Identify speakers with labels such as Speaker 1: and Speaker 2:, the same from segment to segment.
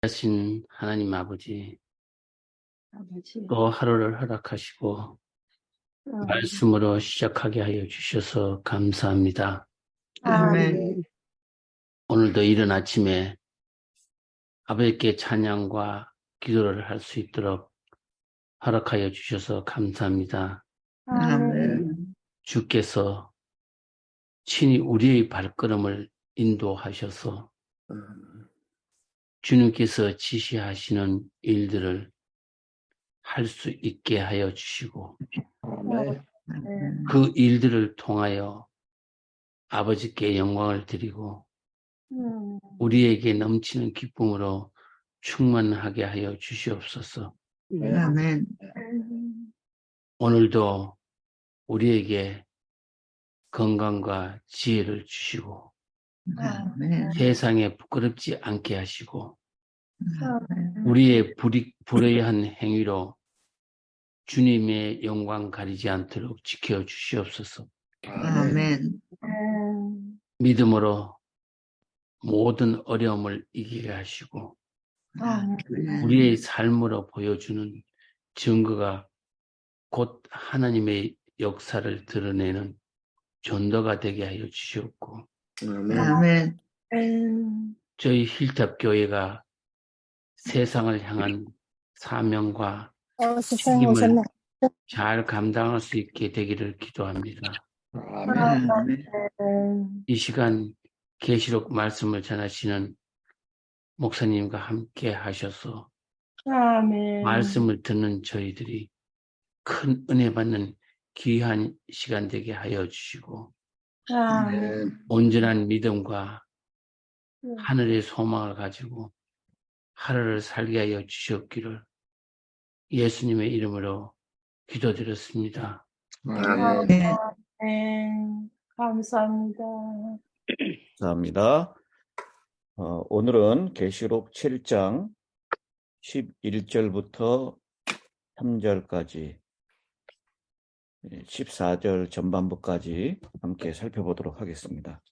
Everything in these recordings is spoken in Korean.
Speaker 1: 하신 하나님 아버지,
Speaker 2: 아버지,
Speaker 1: 또 하루를 허락하시고 말씀으로 시작하게 하여 주셔서 감사합니다.
Speaker 2: 아멘.
Speaker 1: 오늘도 이른 아침에 아버지께 찬양과 기도를 할 수 있도록 허락하여 주셔서 감사합니다.
Speaker 2: 아멘.
Speaker 1: 주께서 친히 우리의 발걸음을 인도하셔서 주님께서 지시하시는 일들을 할 수 있게 하여 주시고 그 일들을 통하여 아버지께 영광을 드리고 우리에게 넘치는 기쁨으로 충만하게 하여 주시옵소서.
Speaker 2: 아멘.
Speaker 1: 오늘도 우리에게 건강과 지혜를 주시고
Speaker 2: 아멘.
Speaker 1: 세상에 부끄럽지 않게 하시고 우리의 불의한 행위로 주님의 영광 가리지 않도록 지켜 주시옵소서.
Speaker 2: 아멘.
Speaker 1: 믿음으로 모든 어려움을 이기게 하시고
Speaker 2: 아멘.
Speaker 1: 우리의 삶으로 보여주는 증거가 곧 하나님의 역사를 드러내는 전도가 되게 하여 주시옵고
Speaker 2: 아멘.
Speaker 1: 저희 힐탑 교회가 세상을 향한 사명과 책임을 잘 감당할 수 있게 되기를 기도합니다.
Speaker 2: 아멘.
Speaker 1: 이 시간 계시록 말씀을 전하시는 목사님과 함께 하셔서 말씀을 듣는 저희들이 큰 은혜 받는 귀한 시간 되게 하여 주시고 온전한 믿음과 하늘의 소망을 가지고 하루를 살게 하여 주시옵기를 예수님의 이름으로 기도드렸습니다.
Speaker 2: 아멘.
Speaker 3: 감사합니다.
Speaker 4: 감사합니다. 오늘은 계시록 7장 11절부터 3절까지 14절 전반부까지 함께 살펴보도록 하겠습니다.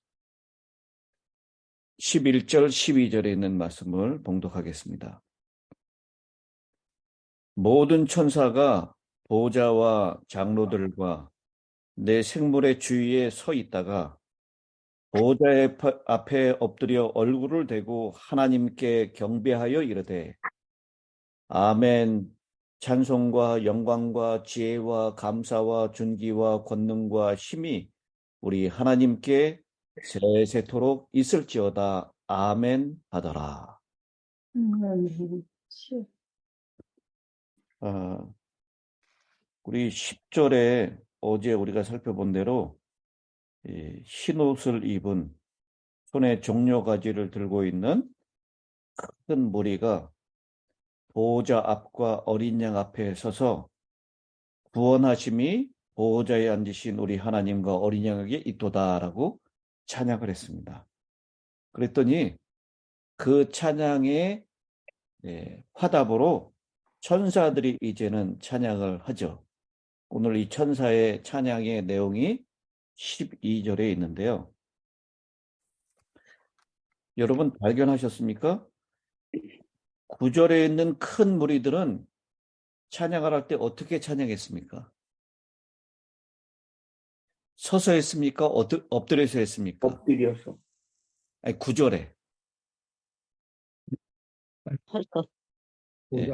Speaker 4: 11절, 12절에 있는 말씀을 봉독하겠습니다. 모든 천사가 보좌와 장로들과 내 생물의 주위에 서 있다가 보좌의 앞에 엎드려 얼굴을 대고 하나님께 경배하여 이르되 아멘. 찬송과 영광과 지혜와 감사와 존귀와 권능과 힘이 우리 하나님께 세세토록 있을지어다. 아멘 하더라. 우리 10절에 어제 우리가 살펴본 대로 흰 옷을 입은 손에 종려가지를 들고 있는 큰 무리가 보호자 앞과 어린 양 앞에 서서 구원하심이 보호자에 앉으신 우리 하나님과 어린 양에게 있도다라고 찬양을 했습니다. 그랬더니 그 찬양의 화답으로 천사들이 이제는 찬양을 하죠. 오늘 이 천사의 찬양의 내용이 12절에 있는데요. 여러분 발견하셨습니까? 9절에 있는 큰 무리들은 찬양을 할 때 어떻게 찬양했습니까? 서서 했습니까? 엎드려서 했습니까?
Speaker 5: 엎드려서.
Speaker 4: 아니, 9절에.
Speaker 5: 네.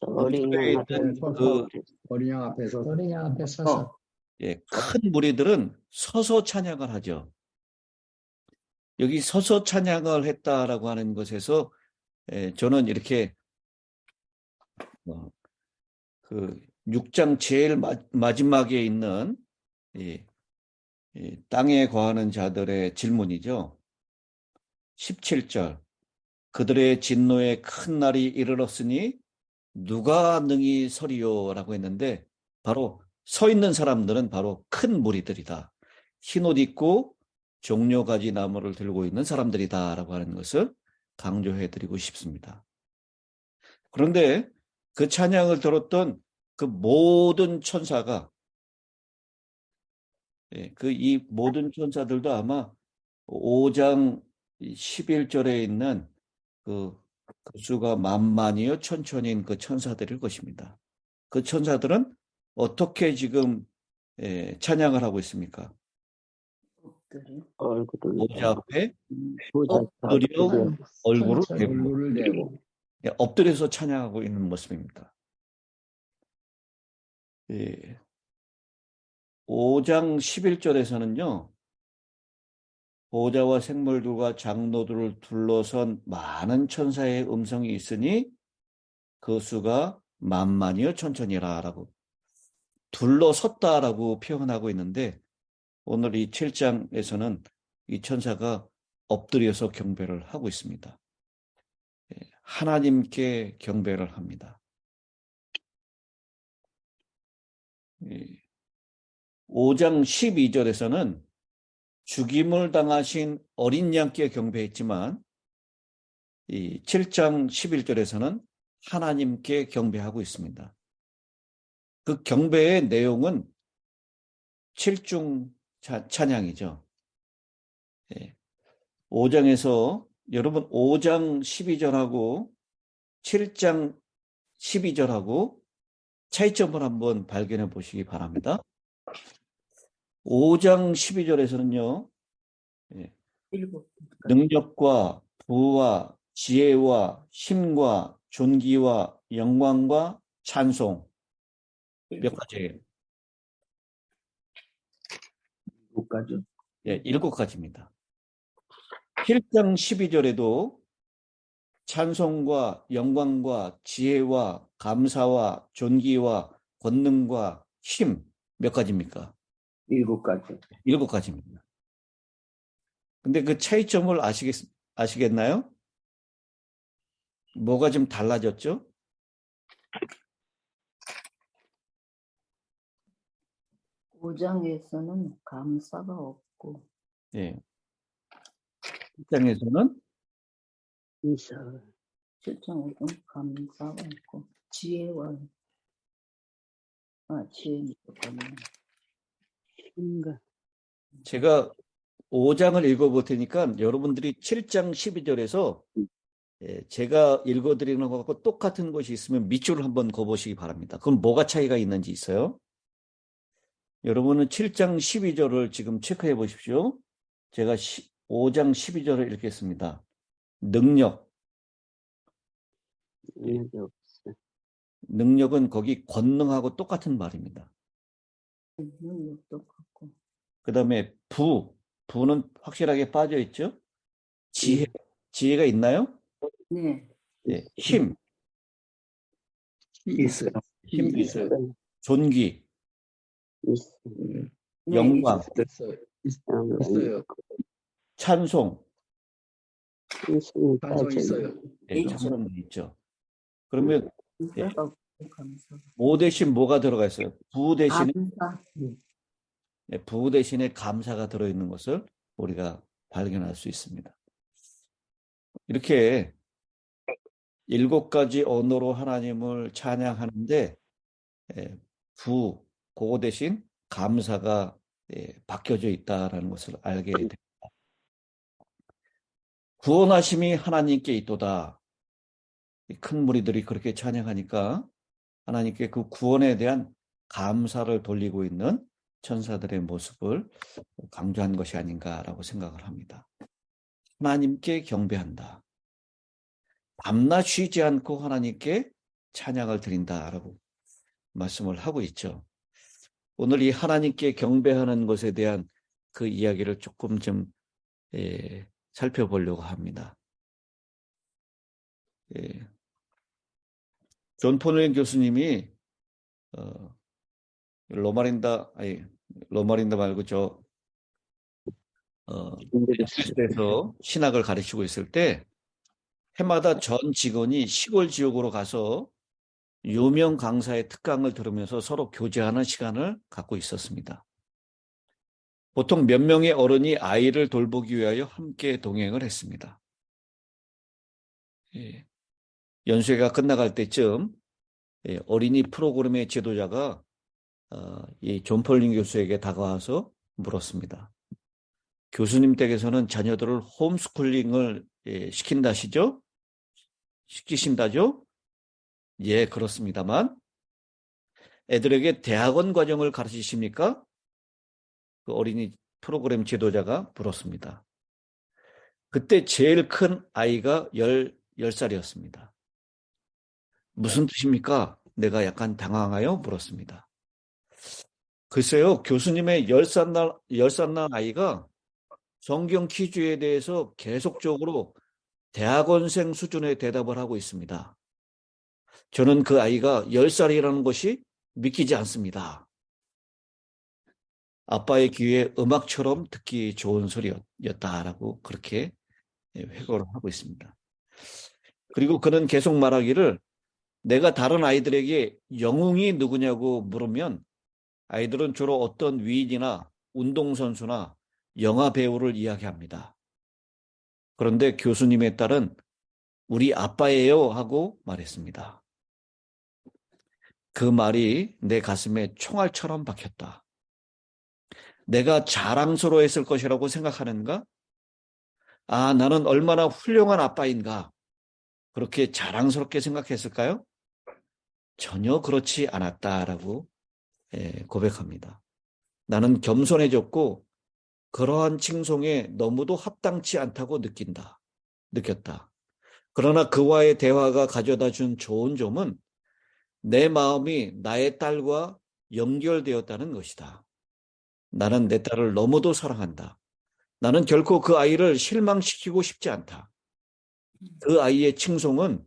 Speaker 4: 어린
Speaker 5: 양 앞에서
Speaker 4: 큰 무리들은 서서 찬양을 하죠. 여기 서서 찬양을 했다라고 하는 것에서 저는 이렇게 그 6장 제일 마지막에 있는 이 땅에 거하는 자들의 질문이죠. 17절 그들의 진노의 큰 날이 이르렀으니 누가 능히 서리요? 라고 했는데 바로 서 있는 사람들은 바로 큰 무리들이다. 흰옷 입고 종려가지 나무를 들고 있는 사람들이다 라고 하는 것을 강조해드리고 싶습니다. 그런데 그 찬양을 들었던 그 모든 천사가 이 모든 천사들도 아마 5장 11절에 있는 그 그 수가 만만이요 천천인 그 천사들일 것입니다. 그 천사들은 어떻게 지금 찬양을 하고 있습니까? 보좌 앞에 엎드려 얼굴을 대고
Speaker 5: 얼굴을 대고
Speaker 4: 엎드려서 찬양하고 있는 모습입니다. 5장 11절에서는요. 보좌와 생물들과 장로들을 둘러선 많은 천사의 음성이 있으니 그 수가 만만이요 천천이라 라고 둘러섰다라고 표현하고 있는데 오늘 이 7장에서는 이 천사가 엎드려서 경배를 하고 있습니다. 하나님께 경배를 합니다. 5장 12절에서는 죽임을 당하신 어린 양께 경배했지만 이 7장 11절에서는 하나님께 경배하고 있습니다. 그 경배의 내용은 7중 찬양이죠. 5장에서 여러분 5장 12절하고 7장 12절하고 차이점을 한번 발견해 보시기 바랍니다. 5장 12절에서는요. 능력과 부와 지혜와 힘과 존귀와 영광과 찬송 몇 가지예요?
Speaker 2: 7가지.
Speaker 4: 예, 7가지입니다. 7장 12절에도 찬송과 영광과 지혜와 감사와 존귀와 권능과 힘 몇 가지입니까?
Speaker 2: 7가지.
Speaker 4: 7가지입니다. 근데 그 차이점을 아시겠나요? 뭐가 좀 달라졌죠?
Speaker 3: 오장에서는 감사가 없고,
Speaker 4: 예. 7장에서는
Speaker 3: 실장에서는 감사가 없고, 지혜와, 지혜는 없네.
Speaker 4: 제가 5장을 읽어볼 테니까 여러분들이 7장 12절에서 제가 읽어드리는 것과 똑같은 것이 있으면 밑줄을 한번 그어보시기 바랍니다. 그럼 뭐가 차이가 있는지 있어요? 여러분은 7장 12절을 지금 체크해 보십시오. 제가 5장 12절을 읽겠습니다. 능력은 거기 권능하고 똑같은 말입니다.
Speaker 3: 능력도 같고,
Speaker 4: 그 다음에 부는 확실하게 빠져 있죠? 지혜가 있나요?
Speaker 3: 네,
Speaker 4: 네. 힘
Speaker 2: 있어요.
Speaker 4: 힘도 있어요. 존귀,
Speaker 3: 네,
Speaker 4: 영광,
Speaker 2: 있어요.
Speaker 4: 찬송,
Speaker 5: 찬송 있어요.
Speaker 4: 네, 찬송도 있죠. 그러면
Speaker 3: 감사가 없고, 감사가.
Speaker 4: 모 대신 뭐가 들어가 있어요? 부 대신에
Speaker 3: 감사,
Speaker 4: 부 대신에 감사가 들어있는 것을 우리가 발견할 수 있습니다. 이렇게 7가지 언어로 하나님을 찬양하는데 그거 대신 감사가 바뀌어져 있다라는 것을 알게 됩니다. 구원하심이 하나님께 있도다. 큰 무리들이 그렇게 찬양하니까 하나님께 그 구원에 대한 감사를 돌리고 있는 천사들의 모습을 강조한 것이 아닌가라고 생각을 합니다. 하나님께 경배한다. 밤낮 쉬지 않고 하나님께 찬양을 드린다라고 말씀을 하고 있죠. 오늘 이 하나님께 경배하는 것에 대한 그 이야기를 조금 좀 살펴보려고 합니다. 존 포넬 교수님이 로마린다 말고 스위스에서 신학을 가르치고 있을 때 해마다 전 직원이 시골 지역으로 가서 유명 강사의 특강을 들으면서 서로 교제하는 시간을 갖고 있었습니다. 보통 몇 명의 어른이 아이를 돌보기 위하여 함께 동행을 했습니다. 연수회가 끝나갈 때쯤 어린이 프로그램의 지도자가 이 존 폴링 교수에게 다가와서 물었습니다. 교수님 댁에서는 자녀들을 홈스쿨링을 시킨다시죠? 시키신다죠? 예, 그렇습니다만 애들에게 대학원 과정을 가르치십니까? 그 어린이 프로그램 지도자가 물었습니다. 그때 제일 큰 아이가 10살이었습니다. 무슨 뜻입니까? 내가 약간 당황하여 물었습니다. 글쎄요, 교수님의 10살 난 아이가 성경 퀴즈에 대해서 계속적으로 대학원생 수준의 대답을 하고 있습니다. 저는 그 아이가 10살이라는 것이 믿기지 않습니다. 아빠의 귀에 음악처럼 듣기 좋은 소리였다라고 그렇게 회고를 하고 있습니다. 그리고 그는 계속 말하기를 내가 다른 아이들에게 영웅이 누구냐고 물으면 아이들은 주로 어떤 위인이나 운동선수나 영화 배우를 이야기합니다. 그런데 교수님의 딸은 우리 아빠예요 하고 말했습니다. 그 말이 내 가슴에 총알처럼 박혔다. 내가 자랑스러워했을 것이라고 생각하는가? 아, 나는 얼마나 훌륭한 아빠인가? 그렇게 자랑스럽게 생각했을까요? 전혀 그렇지 않았다라고 고백합니다. 나는 겸손해졌고 그러한 칭송에 너무도 합당치 않다고 느꼈다. 그러나 그와의 대화가 가져다 준 좋은 점은 내 마음이 나의 딸과 연결되었다는 것이다. 나는 내 딸을 너무도 사랑한다. 나는 결코 그 아이를 실망시키고 싶지 않다. 그 아이의 칭송은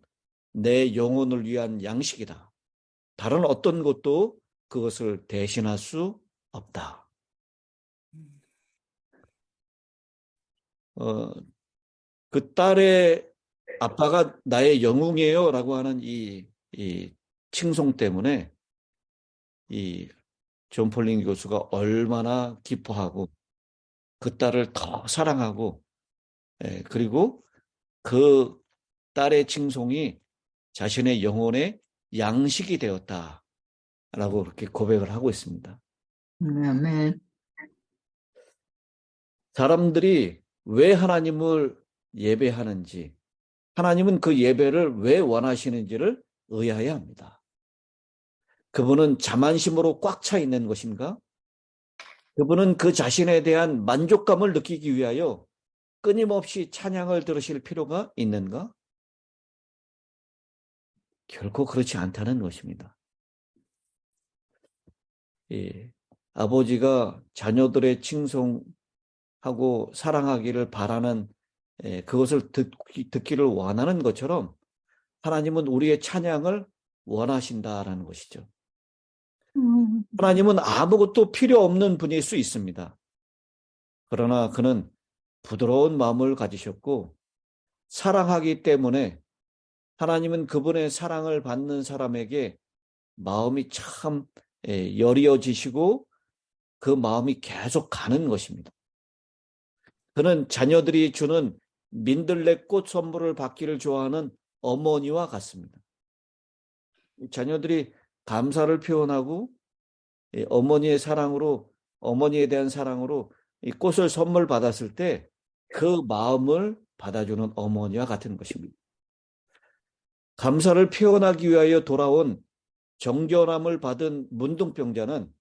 Speaker 4: 내 영혼을 위한 양식이다. 다른 어떤 것도 그것을 대신할 수 없다. 그 딸의 아빠가 나의 영웅이에요 라고 하는 이 칭송 때문에 이 존 폴링 교수가 얼마나 기뻐하고 그 딸을 더 사랑하고 그리고 그 딸의 칭송이 자신의 영혼의 양식이 되었다라고 그렇게 고백을 하고 있습니다.
Speaker 3: 아멘.
Speaker 4: 사람들이 왜 하나님을 예배하는지, 하나님은 그 예배를 왜 원하시는지를 의아해야 합니다. 그분은 자만심으로 꽉 차 있는 것인가? 그분은 그 자신에 대한 만족감을 느끼기 위하여 끊임없이 찬양을 들으실 필요가 있는가? 결코 그렇지 않다는 것입니다. 예, 아버지가 자녀들의 칭송하고 사랑하기를 바라는 그것을 듣기를 원하는 것처럼 하나님은 우리의 찬양을 원하신다라는 것이죠. 하나님은 아무것도 필요 없는 분일 수 있습니다. 그러나 그는 부드러운 마음을 가지셨고 사랑하기 때문에 하나님은 그분의 사랑을 받는 사람에게 마음이 참 여리어지시고 그 마음이 계속 가는 것입니다. 그는 자녀들이 주는 민들레 꽃 선물을 받기를 좋아하는 어머니와 같습니다. 자녀들이 감사를 표현하고 어머니의 사랑으로, 어머니에 대한 사랑으로 이 꽃을 선물 받았을 때 그 마음을 받아주는 어머니와 같은 것입니다. 감사를 표현하기 위하여 돌아온 정결함을 받은 문둥병자는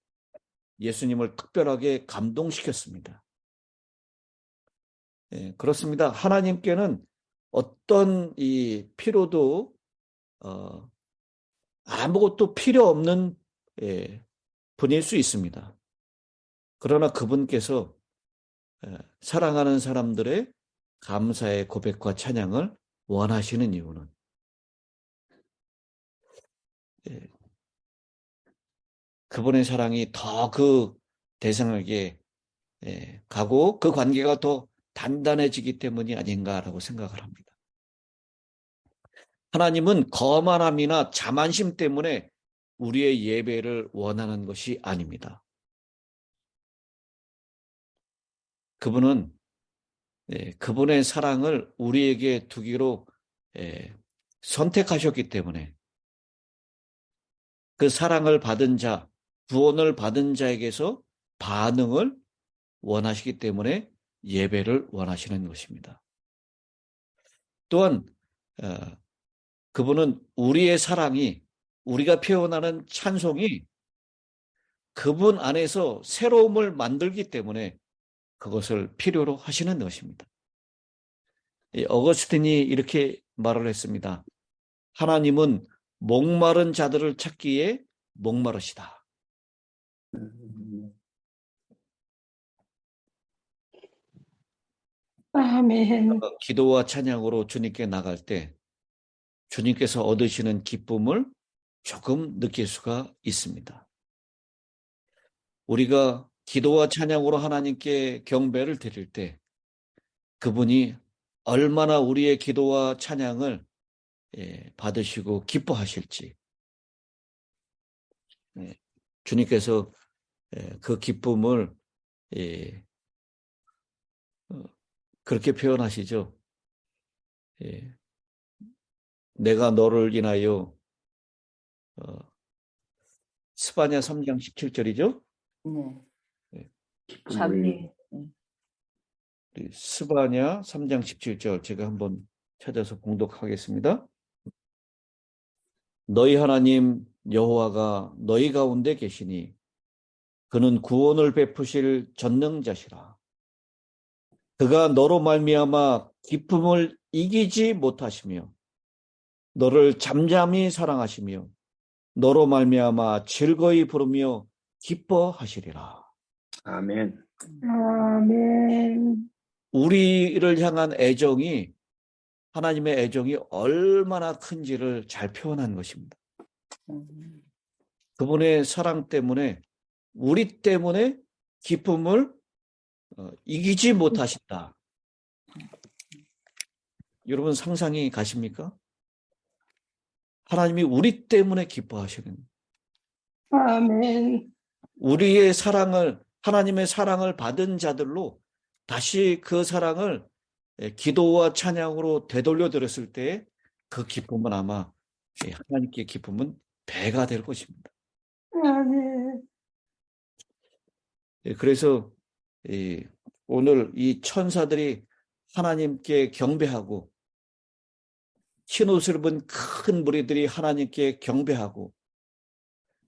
Speaker 4: 예수님을 특별하게 감동시켰습니다. 그렇습니다. 하나님께는 어떤 이 필요도 아무것도 필요 없는 분일 수 있습니다. 그러나 그분께서 사랑하는 사람들의 감사의 고백과 찬양을 원하시는 이유는 그분의 사랑이 더 그 대상에게 가고 그 관계가 더 단단해지기 때문이 아닌가라고 생각을 합니다. 하나님은 거만함이나 자만심 때문에 우리의 예배를 원하는 것이 아닙니다. 그분은 그분의 사랑을 우리에게 두기로 선택하셨기 때문에 그 사랑을 받은 자, 구원을 받은 자에게서 반응을 원하시기 때문에 예배를 원하시는 것입니다. 또한 그분은 우리의 사랑이, 우리가 표현하는 찬송이 그분 안에서 새로움을 만들기 때문에 그것을 필요로 하시는 것입니다. 어거스틴이 이렇게 말을 했습니다. 하나님은 목마른 자들을 찾기에 목마르시다.
Speaker 6: 아멘.
Speaker 4: 기도와 찬양으로 주님께 나갈 때 주님께서 얻으시는 기쁨을 조금 느낄 수가 있습니다. 우리가 기도와 찬양으로 하나님께 경배를 드릴 때 그분이 얼마나 우리의 기도와 찬양을 받으시고 기뻐하실지 주님께서 그 기쁨을 그렇게 표현하시죠. 내가 너를 인하여 스바냐 3장 17절이죠.
Speaker 3: 네. 자기
Speaker 4: 스바냐 3장 17절 제가 한번 찾아서 봉독하겠습니다. 너희 하나님 여호와가 너희 가운데 계시니 그는 구원을 베푸실 전능자시라. 그가 너로 말미암아 기쁨을 이기지 못하시며 너를 잠잠히 사랑하시며 너로 말미암아 즐거이 부르며 기뻐하시리라.
Speaker 2: 아멘.
Speaker 6: 아멘.
Speaker 4: 우리를 향한 애정이 하나님의 애정이 얼마나 큰지를 잘 표현한 것입니다. 그분의 사랑 때문에 우리 때문에 기쁨을 이기지 못하신다. 여러분 상상이 가십니까? 하나님이 우리 때문에 기뻐하시는
Speaker 6: 아멘.
Speaker 4: 우리의 사랑을 하나님의 사랑을 받은 자들로 다시 그 사랑을 기도와 찬양으로 되돌려 드렸을 때 그 기쁨은 아마 하나님께 기쁨은 배가 될 것입니다.
Speaker 6: 아멘.
Speaker 4: 그래서 오늘 이 천사들이 하나님께 경배하고 흰옷을 입은 큰 무리들이 하나님께 경배하고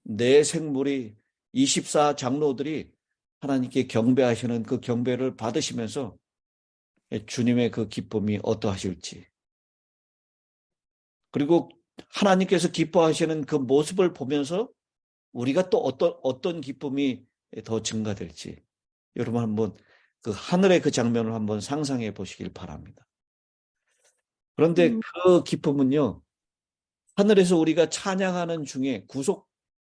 Speaker 4: 내 생물이 24장로들이 하나님께 경배하시는 그 경배를 받으시면서 주님의 그 기쁨이 어떠하실지 그리고 하나님께서 기뻐하시는 그 모습을 보면서 우리가 또 어떤 기쁨이 더 증가될지 여러분 한번 그 하늘의 그 장면을 한번 상상해 보시길 바랍니다. 그런데 그 기쁨은요, 하늘에서 우리가 찬양하는 중에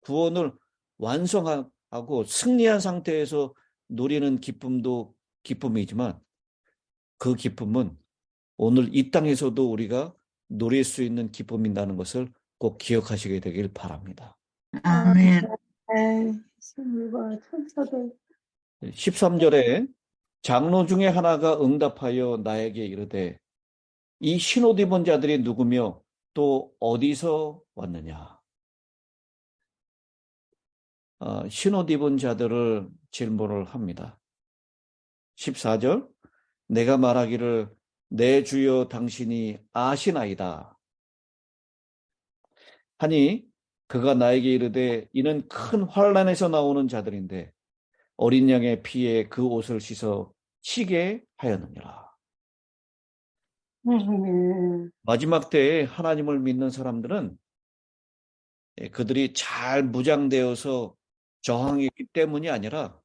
Speaker 4: 구원을 완성하고 승리한 상태에서 누리는 기쁨도 기쁨이지만 그 기쁨은 오늘 이 땅에서도 우리가 누릴 수 있는 기쁨이라는 것을 꼭 기억하시게 되길 바랍니다.
Speaker 6: 아멘. 신물과 천사들.
Speaker 4: 13절에 장로 중에 하나가 응답하여 나에게 이르되 이 흰옷 입은 자들이 누구며 또 어디서 왔느냐. 흰옷 입은 자들을 질문을 합니다. 14절 내가 말하기를 내 주여 당신이 아시나이다 하니 그가 나에게 이르되 이는 큰 환난에서 나오는 자들인데 어린 양의 피에 그 옷을 씻어 치게 하였느니라. 마지막 때에 하나님을 믿는 사람들은 그들이 잘 무장되어서 저항했기 때문이 아니라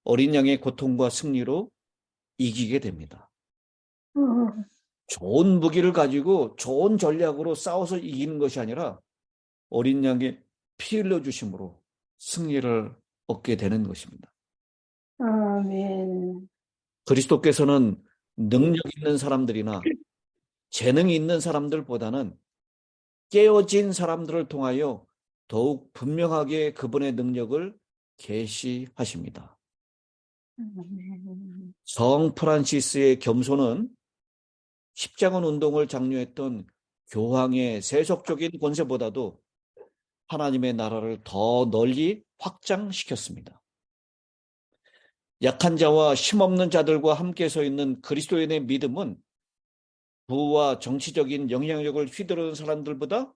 Speaker 4: 어린 양의 고통과 승리로 이기게 됩니다. 좋은 무기를 가지고 좋은 전략으로 싸워서 이기는 것이 아니라 어린 양의 피 흘려주심으로 승리를 얻게 되는 것입니다.
Speaker 6: 아멘.
Speaker 4: 그리스도께서는 능력 있는 사람들이나 재능이 있는 사람들보다는 깨어진 사람들을 통하여 더욱 분명하게 그분의 능력을 계시하십니다. 성 프란시스의 겸손은 십자군 운동을 장려했던 교황의 세속적인 권세보다도 하나님의 나라를 더 널리 확장시켰습니다. 약한 자와 힘없는 자들과 함께 서 있는 그리스도인의 믿음은 부와 정치적인 영향력을 휘두르는 사람들보다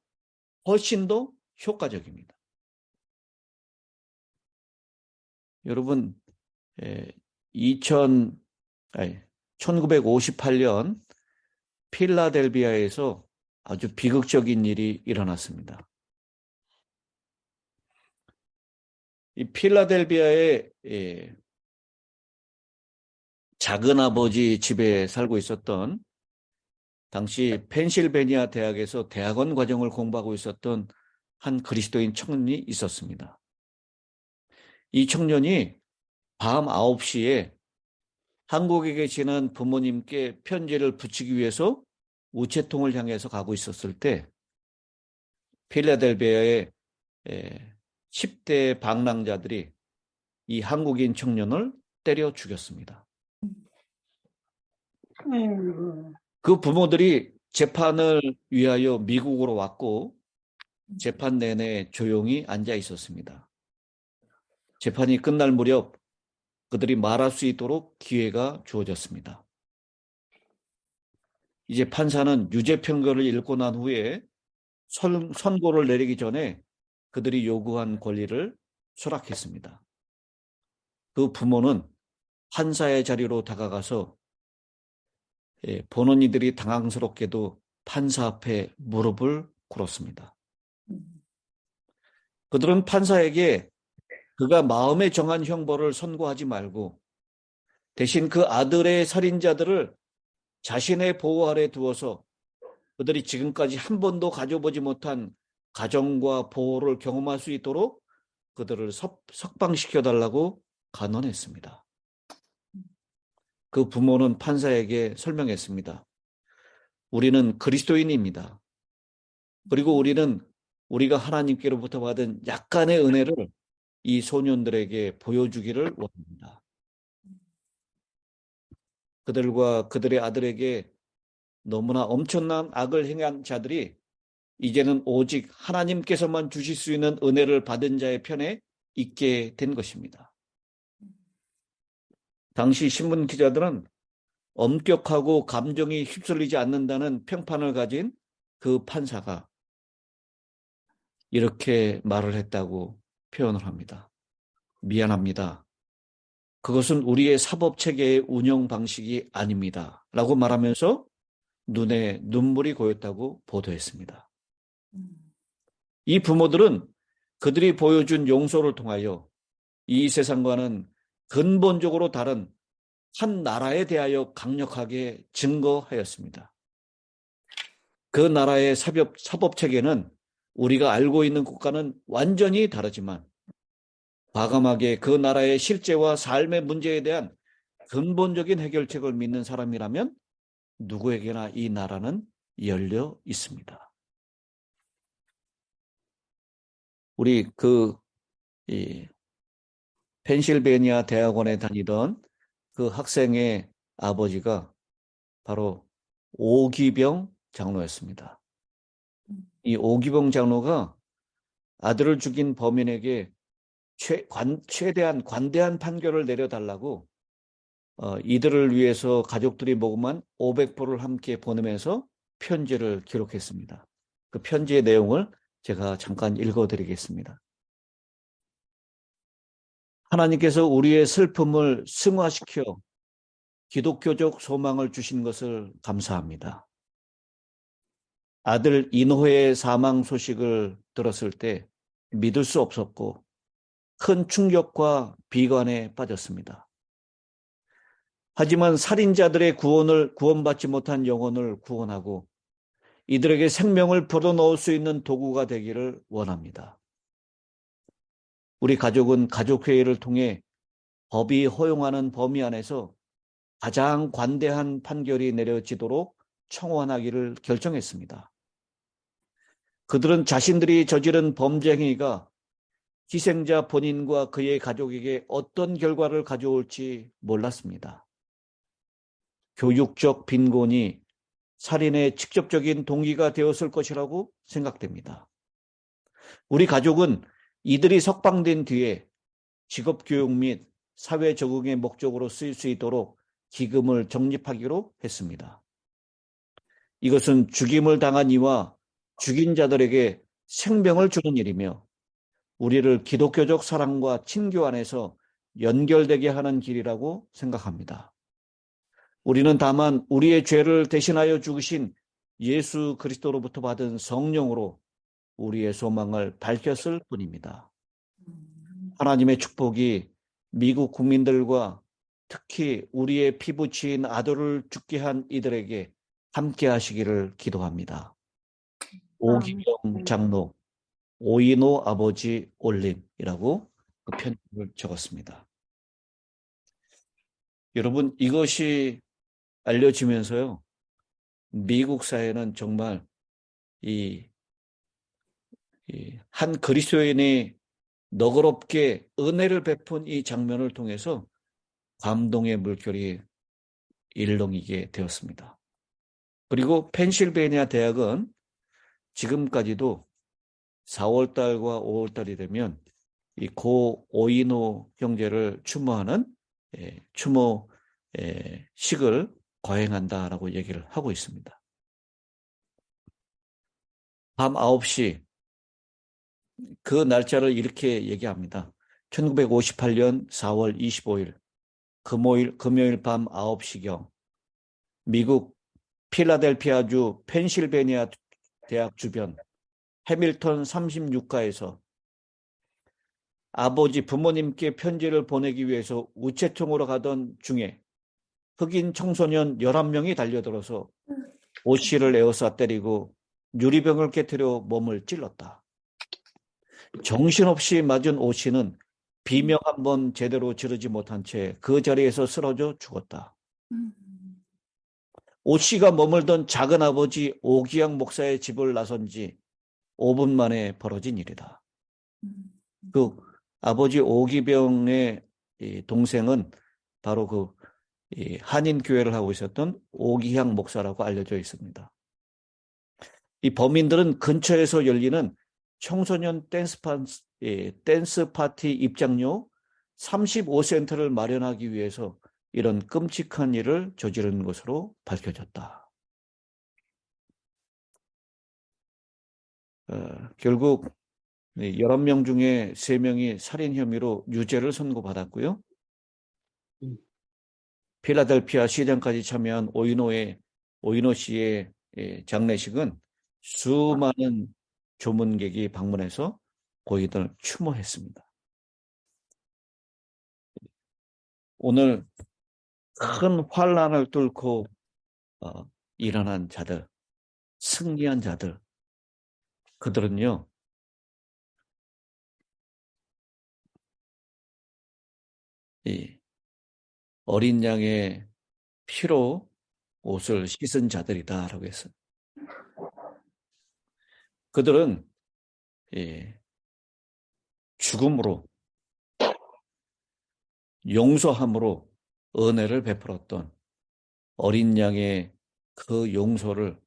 Speaker 4: 훨씬 더 효과적입니다. 여러분, 1958년 필라델비아에서 아주 비극적인 일이 일어났습니다. 이 필라델비아의 작은아버지 집에 살고 있었던 당시 펜실베니아 대학에서 대학원 과정을 공부하고 있었던 한 그리스도인 청년이 있었습니다. 이 청년이 밤 9시에 한국에 계시는 부모님께 편지를 붙이기 위해서 우체통을 향해서 가고 있었을 때 필라델비아의 10대 방랑자들이 이 한국인 청년을 때려 죽였습니다.
Speaker 6: 아이고,
Speaker 4: 그 부모들이 재판을 위하여 미국으로 왔고 재판 내내 조용히 앉아 있었습니다. 재판이 끝날 무렵 그들이 말할 수 있도록 기회가 주어졌습니다. 이제 판사는 유죄 판결을 읽고 난 후에 선고를 내리기 전에 그들이 요구한 권리를 수락했습니다. 그 부모는 판사의 자리로 다가가서 보는 이들이 당황스럽게도 판사 앞에 무릎을 꿇었습니다. 그들은 판사에게 그가 마음에 정한 형벌을 선고하지 말고 대신 그 아들의 살인자들을 자신의 보호 아래 두어서 그들이 지금까지 한 번도 가져보지 못한 가정과 보호를 경험할 수 있도록 그들을 석방시켜달라고 간언했습니다. 그 부모는 판사에게 설명했습니다. 우리는 그리스도인입니다. 그리고 우리는 우리가 하나님께로부터 받은 약간의 은혜를 이 소년들에게 보여주기를 원합니다. 그들과 그들의 아들에게 너무나 엄청난 악을 행한 자들이 이제는 오직 하나님께서만 주실 수 있는 은혜를 받은 자의 편에 있게 된 것입니다. 당시 신문 기자들은 엄격하고 감정이 휩쓸리지 않는다는 평판을 가진 그 판사가 이렇게 말을 했다고 표현을 합니다. 미안합니다. 그것은 우리의 사법체계의 운영 방식이 아닙니다. 라고 말하면서 눈에 눈물이 고였다고 보도했습니다. 이 부모들은 그들이 보여준 용서를 통하여 이 세상과는 근본적으로 다른 한 나라에 대하여 강력하게 증거하였습니다. 그 나라의 사법체계는 우리가 알고 있는 국가는 완전히 다르지만 과감하게 그 나라의 실제와 삶의 문제에 대한 근본적인 해결책을 믿는 사람이라면 누구에게나 이 나라는 열려 있습니다. 우리 펜실베니아 대학원에 다니던 그 학생의 아버지가 바로 오기병 장로였습니다. 이 오기병 장로가 아들을 죽인 범인에게 최대한 관대한 판결을 내려달라고 이들을 위해서 가족들이 모금한 500불을 함께 보내면서 편지를 기록했습니다. 그 편지의 내용을 제가 잠깐 읽어드리겠습니다. 하나님께서 우리의 슬픔을 승화시켜 기독교적 소망을 주신 것을 감사합니다. 아들 이노해의 사망 소식을 들었을 때 믿을 수 없었고 큰 충격과 비관에 빠졌습니다. 하지만 살인자들의 구원받지 못한 영혼을 구원하고 이들에게 생명을 불어넣을 수 있는 도구가 되기를 원합니다. 우리 가족은 가족회의를 통해 법이 허용하는 범위 안에서 가장 관대한 판결이 내려지도록 청원하기를 결정했습니다. 그들은 자신들이 저지른 범죄 행위가 희생자 본인과 그의 가족에게 어떤 결과를 가져올지 몰랐습니다. 교육적 빈곤이 살인의 직접적인 동기가 되었을 것이라고 생각됩니다. 우리 가족은 이들이 석방된 뒤에 직업교육 및 사회 적응의 목적으로 쓰일 수 있도록 기금을 적립하기로 했습니다. 이것은 죽임을 당한 이와 죽인 자들에게 생명을 주는 일이며 우리를 기독교적 사랑과 친교 안에서 연결되게 하는 길이라고 생각합니다. 우리는 다만 우리의 죄를 대신하여 죽으신 예수 그리스도로부터 받은 성령으로 우리의 소망을 밝혔을 뿐입니다. 하나님의 축복이 미국 국민들과 특히 우리의 피부치인 아들을 죽게 한 이들에게 함께 하시기를 기도합니다. 오기영 장로, 오이노 아버지 올림이라고 그 편지를 적었습니다. 여러분, 이것이 알려지면서요, 미국 사회는 정말 한 그리스도인이 너그럽게 은혜를 베푼 이 장면을 통해서 감동의 물결이 일렁이게 되었습니다. 그리고 펜실베이니아 대학은 지금까지도 4월달과 5월달이 되면 이 고 오이노 형제를 추모하는 추모식을 거행한다라고 얘기를 하고 있습니다. 밤 9시 그 날짜를 이렇게 얘기합니다. 1958년 4월 25일 금요일 밤 9시경 미국 필라델피아주 펜실베니아 대학 주변 해밀턴 36가에서 아버지 부모님께 편지를 보내기 위해서 우체통으로 가던 중에 흑인 청소년 11명이 달려들어서 오 씨를 에워싸 때리고 유리병을 깨트려 몸을 찔렀다. 정신없이 맞은 오 씨는 비명 한 번 제대로 지르지 못한 채 그 자리에서 쓰러져 죽었다. 오 씨가 머물던 작은 아버지 오기양 목사의 집을 나선 지 5분 만에 벌어진 일이다. 그 아버지 오기병의 동생은 바로 그 한인교회를 하고 있었던 오기양 목사라고 알려져 있습니다. 이 범인들은 근처에서 열리는 청소년 댄스 파티 입장료 35센트를 마련하기 위해서 이런 끔찍한 일을 저지른 것으로 밝혀졌다. 결국 11명 중에 3명이 살인 혐의로 유죄를 선고받았고요. 필라델피아 시장까지 참여한 오이노 씨의 장례식은 수많은 조문객이 방문해서 고인을 추모했습니다. 오늘 큰 환란을 뚫고 일어난 자들, 승리한 자들, 그들은요, 이 어린 양의 피로 옷을 씻은 자들이다라고 했어요. 그들은 죽음으로, 용서함으로 은혜를 베풀었던 어린 양의 그 용서를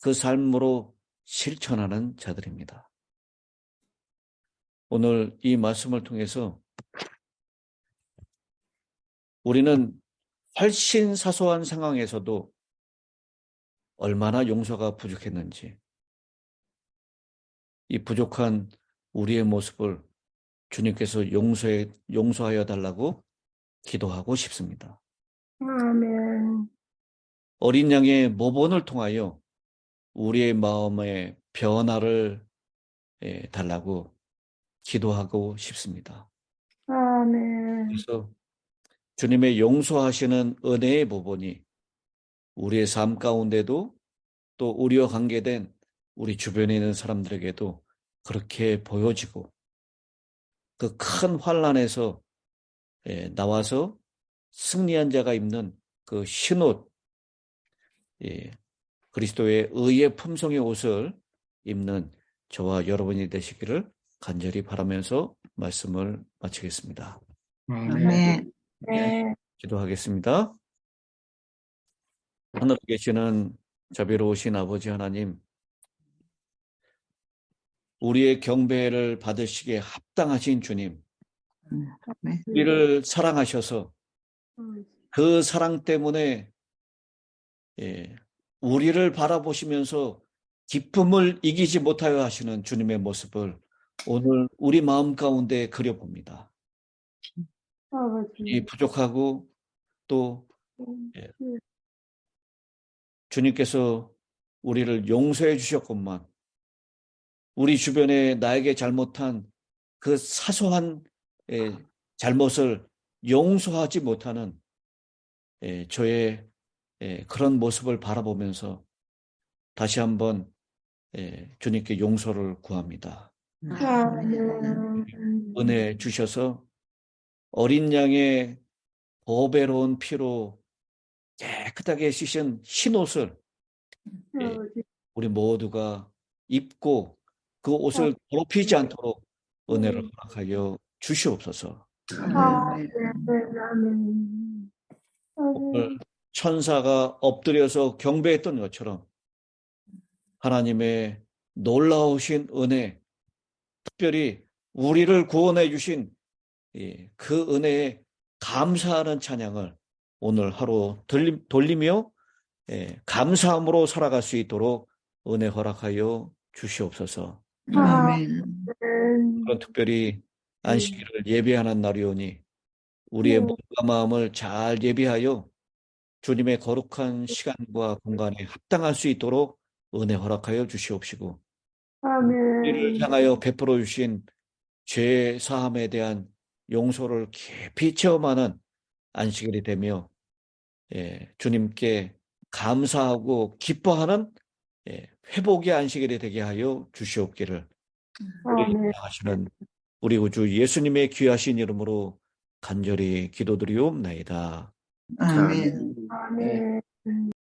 Speaker 4: 그 삶으로 실천하는 자들입니다. 오늘 이 말씀을 통해서 우리는 훨씬 사소한 상황에서도 얼마나 용서가 부족했는지, 이 부족한 우리의 모습을 주님께서 용서하여 달라고 기도하고 싶습니다.
Speaker 6: 아멘.
Speaker 4: 어린 양의 모본을 통하여 우리의 마음의 변화를 달라고 기도하고 싶습니다.
Speaker 6: 아멘.
Speaker 4: 그래서 주님의 용서하시는 은혜의 모본이 우리의 삶 가운데도 또 우리와 관계된 우리 주변에 있는 사람들에게도 그렇게 보여지고 그 큰 환난에서 나와서 승리한 자가 입는 그 흰옷, 그리스도의 의의 품성의 옷을 입는 저와 여러분이 되시기를 간절히 바라면서 말씀을 마치겠습니다.
Speaker 5: 아멘.
Speaker 6: 네.
Speaker 4: 기도하겠습니다. 하늘에 계시는 자비로우신 아버지 하나님, 우리의 경배를 받으시기에 합당하신 주님, 우리를 사랑하셔서 그 사랑 때문에 우리를 바라보시면서 기쁨을 이기지 못하여 하시는 주님의 모습을 오늘 우리 마음 가운데 그려봅니다.
Speaker 6: 아버지.
Speaker 4: 이 부족하고 또 예,
Speaker 6: 네.
Speaker 4: 주님께서 우리를 용서해 주셨건만 우리 주변에 나에게 잘못한 그 사소한 잘못을 용서하지 못하는 저의 그런 모습을 바라보면서 다시 한번 주님께 용서를 구합니다.
Speaker 6: 아멘.
Speaker 4: 은혜 주셔서 어린 양의 보배로운 피로 깨끗하게 씻은 흰옷을
Speaker 6: 아버지.
Speaker 4: 우리 모두가 입고 그 옷을 더럽히지 않도록 은혜를 허락하여 주시옵소서.
Speaker 6: 아멘. 아멘.
Speaker 4: 오늘 천사가 엎드려서 경배했던 것처럼 하나님의 놀라우신 은혜, 특별히 우리를 구원해 주신 그 은혜에 감사하는 찬양을 오늘 하루 돌리며 감사함으로 살아갈 수 있도록 은혜 허락하여 주시옵소서.
Speaker 6: 아멘.
Speaker 4: 그런 특별히 안식일을 예배하는 날이오니 우리의 몸과 마음을 잘 예비하여 주님의 거룩한 시간과 공간에 합당할 수 있도록 은혜 허락하여 주시옵시고 우리를
Speaker 6: 아멘.
Speaker 4: 향하여 베풀어 주신 죄 사함에 대한 용서를 깊이 체험하는 안식일이 되며 주님께 감사하고 기뻐하는 회복의 안식일이 되게 하여 주시옵기를
Speaker 6: 아멘.
Speaker 4: 하시는 우리 구주 예수님의 귀하신 이름으로 간절히 기도드리옵나이다.
Speaker 2: 아멘.
Speaker 6: 아멘.